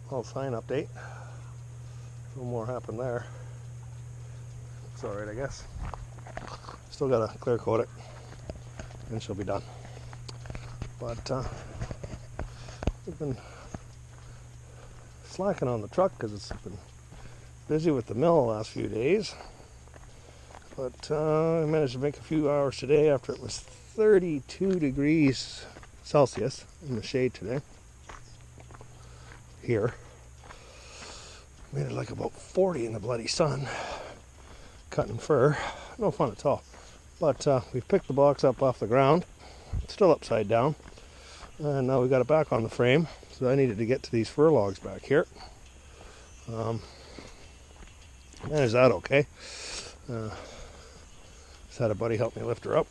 All sign update. No more happened there. It's alright, I guess. Still gotta clear coat it and she'll be done. But we've been slacking on the truck because it's been busy with the mill the last few days. But I managed to make a few hours today after it was 32 degrees Celsius in the shade today. Here. Made it like about 40 in the bloody sun. Cutting fur. No fun at all. But we've picked the box up off the ground. It's still upside down. And now we got it back on the frame. So I needed to get to these fir logs back here. Managed that okay. Just had a buddy help me lift her up.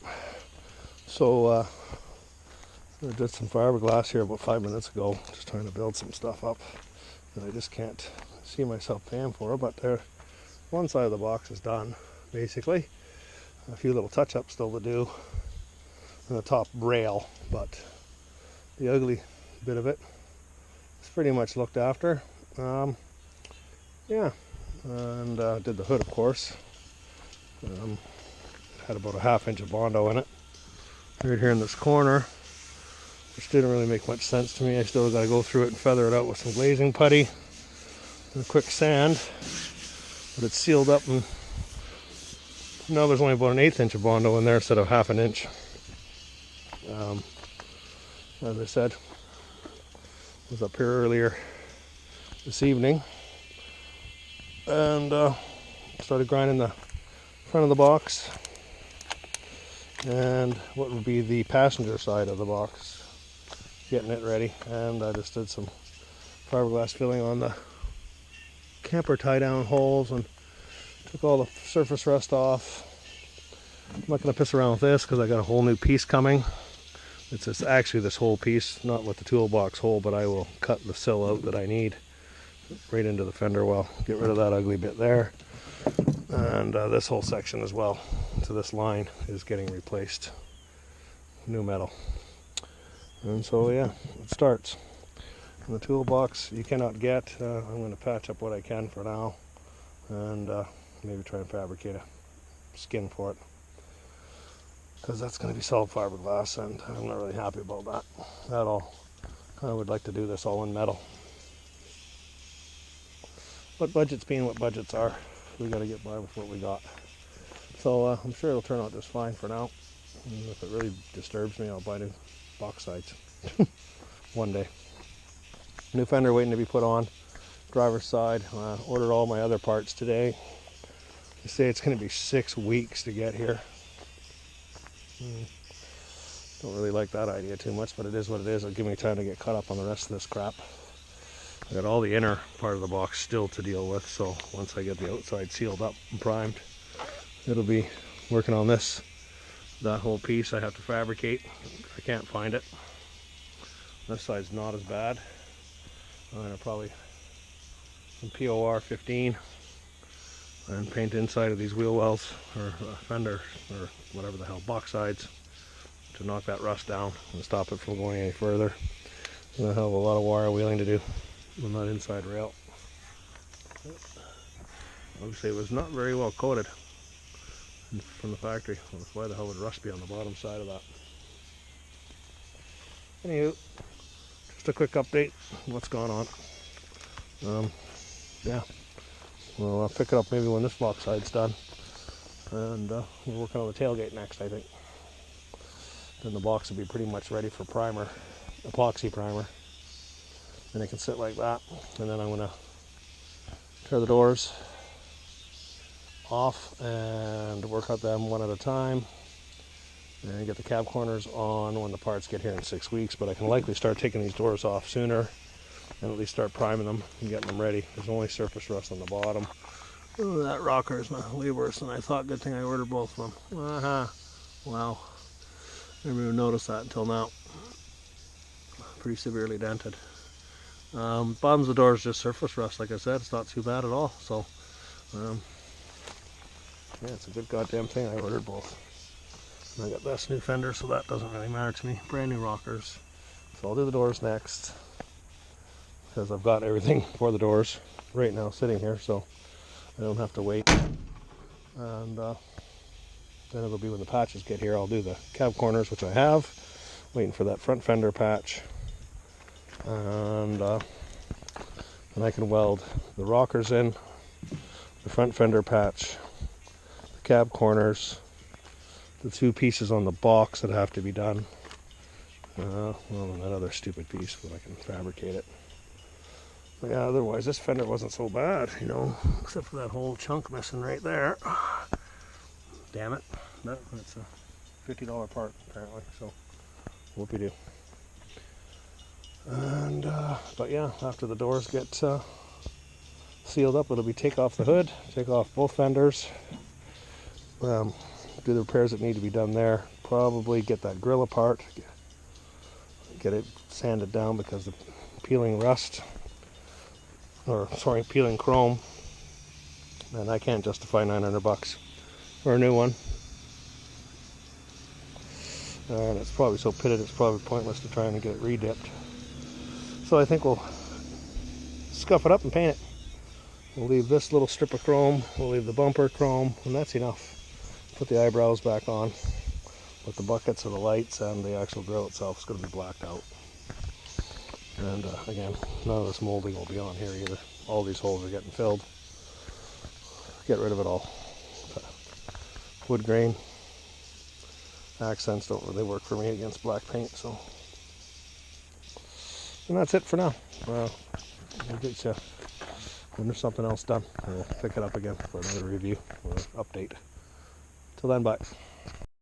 So I did some fiberglass here about 5 minutes ago, just trying to build some stuff up. And I just can't see myself paying for it, but there, one side of the box is done, basically. A few little touch-ups still to do on the top rail, but the ugly bit of it is pretty much looked after. Yeah, and did the hood, of course. Had about a 1/2 inch of Bondo in it. Right here in this corner, which didn't really make much sense to me. I still got to go through it and feather it out with some glazing putty and a quick sand. But it's sealed up, and now there's only about an 1/8 inch of Bondo in there instead of 1/2 inch. As I said, I was up here earlier this evening and started grinding the front of the box and what would be the passenger side of the box, getting it ready. And I just did some fiberglass filling on the camper tie down holes and took all the surface rust off. I'm not going to piss around with this because I got a whole new piece coming. It's actually this whole piece, not with the toolbox hole, but I will cut the sill out that I need right into the fender well, get rid of that ugly bit there. And this whole section as well to this line is getting replaced. New metal. And so yeah, it starts. And the toolbox you cannot get. I'm going to patch up what I can for now and maybe try and fabricate a skin for it, because that's going to be solid fiberglass and I'm not really happy about that at all. I would like to do this all in metal. But budgets being what budgets are, we got to get by with what we got. So I'm sure it'll turn out just fine for now. And if it really disturbs me, I'll buy new box sides one day. New fender waiting to be put on. Driver's side. Ordered all my other parts today. They say it's going to be 6 weeks to get here. Don't really like that idea too much, but it is what it is. It'll give me time to get caught up on the rest of this crap. I got all the inner part of the box still to deal with, so once I get the outside sealed up and primed, it'll be working on this. That whole piece I have to fabricate. I can't find it. This side's not as bad. I'm gonna probably some POR 15 and paint inside of these wheel wells or fender or whatever the hell, box sides, to knock that rust down and stop it from going any further. And I have a lot of wire wheeling to do on that inside rail. Obviously it was not very well coated from the factory. Why the hell would rust be on the bottom side of that? Anywho, just a quick update on what's going on. Yeah, well, I'll pick it up maybe when this box side's done, and we're working on the tailgate next, I think. Then the box will be pretty much ready for primer, epoxy primer. And it can sit like that, and then I'm going to tear the doors off and work out them one at a time and get the cab corners on when the parts get here in 6 weeks. But I can likely start taking these doors off sooner and at least start priming them and getting them ready. There's only surface rust on the bottom. Oh, that rocker is way worse than I thought. Good thing I ordered both of them. Wow, I didn't even notice that until now. Pretty severely dented. Bottoms of the door is just surface rust, like I said. It's not too bad at all. So yeah, it's a good goddamn thing I ordered both. And I got this new fender, so that doesn't really matter to me. Brand new rockers. So I'll do the doors next. because I've got everything for the doors right now sitting here, so I don't have to wait. And then it'll be when the patches get here, I'll do the cab corners, which I have. Waiting for that front fender patch. And I can weld the rockers in, the front fender patch, the cab corners, the 2 pieces on the box that have to be done. Well, and that other stupid piece, but I can fabricate it. But yeah, otherwise this fender wasn't so bad, you know, except for that whole chunk missing right there. Damn it. That's a $50 part apparently, so whoopie-doo. And, but yeah, after the doors get sealed up, it'll be take off the hood, take off both fenders, do the repairs that need to be done there, probably get that grill apart, get it sanded down because the peeling rust, or sorry, peeling chrome, and I can't justify $900 for a new one. And it's probably so pitted it's probably pointless to try and get it re-dipped. So I think we'll scuff it up and paint it. We'll leave this little strip of chrome, we'll leave the bumper chrome, and that's enough. Put the eyebrows back on, but the buckets or the lights and the actual grill itself is going to be blacked out. And again, none of this molding will be on here either. All these holes are getting filled. Get rid of it all. Wood grain accents don't really work for me against black paint, so. And that's it for now. We'll get you when there's something else done. We'll pick it up again for another review or update. Till then, bye.